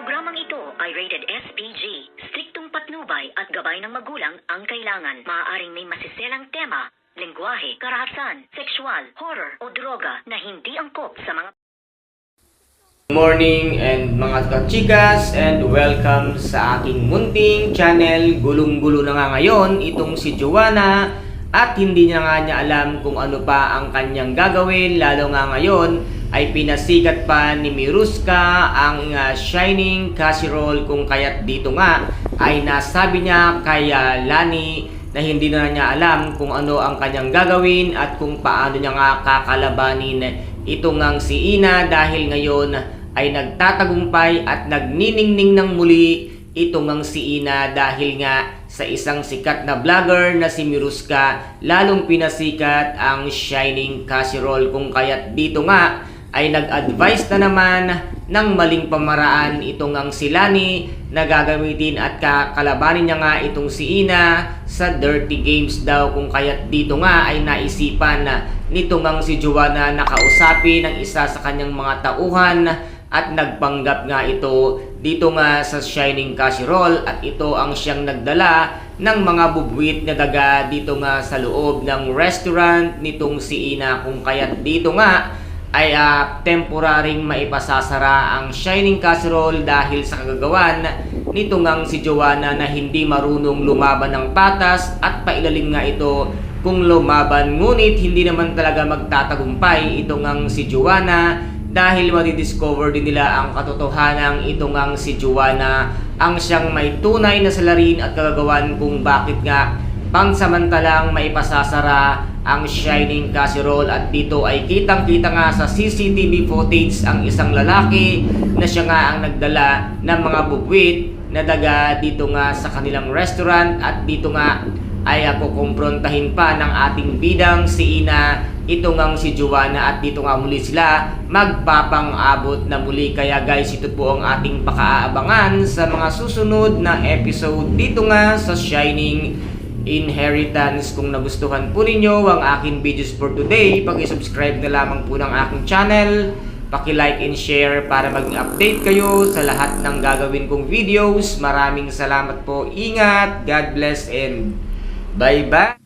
Programang ito ay rated SPG. Striktong patnubay at gabay ng magulang ang kailangan. Maaaring may masiselang tema, lengguwahe, karahasan, sexual, horror o droga na hindi angkop sa mga... Good morning and mga kachikas, and welcome sa aking munting channel. Gulong-gulo na nga ngayon itong si Joanna at hindi niya alam kung ano pa ang kanyang gagawin, lalo nga ngayon ay pinasikat pa ni Miruska ang Shining Casserole, kung kaya't dito nga ay nasabi niya kay Lani na hindi na niya alam kung ano ang kanyang gagawin at kung paano niya nga kakalabanin ito ngang si Ina, dahil ngayon ay nagtatagumpay at nagniningning ng muli ito ngang si Ina dahil nga sa isang sikat na vlogger na si Miruska, lalong pinasikat ang Shining Casserole, kung kaya't dito nga ay nag-advise na naman ng maling pamaraan itong ang si Lani na gagamitin at kakalabanin niya nga itong si Ina sa dirty games daw, kung kaya't dito nga ay naisipan na nitong ang si Joanna na kausapin ng isa sa kanyang mga tauhan at nagpanggap nga ito dito nga sa Shining Casserole, at ito ang siyang nagdala ng mga bubwit na daga dito nga sa loob ng restaurant nitong si Ina, kung kaya't dito nga ay temporaring maipasasara ang Shining Casserole dahil sa kagagawan nito ngang si Joanna na hindi marunong lumaban ng patas at pailalim nga ito kung lumaban, ngunit hindi naman talaga magtatagumpay ito ngang si Joanna dahil madidiscover din nila ang katotohanan ito ngang si Joanna ang siyang may tunay na salarin at kagagawan kung bakit nga pansamantalang maipasasara ang Shining Casserole. At dito ay kitang-kita nga sa CCTV footage ang isang lalaki na siya nga ang nagdala ng mga bubwit na daga dito nga sa kanilang restaurant, at dito nga ay kukumprontahin pa ng ating bidang si Ina ito ngang si Joanna, at dito nga muli sila magpapang-abot na muli. Kaya guys, ito po ang ating pakaabangan sa mga susunod na episode dito nga sa Shining Inheritance. Kung nagustuhan po ninyo ang aking videos for today, paki-subscribe na lamang po ng aking channel, paki-like and share para maging update kayo sa lahat ng gagawin kong videos. Maraming salamat po, ingat, God bless, and bye bye.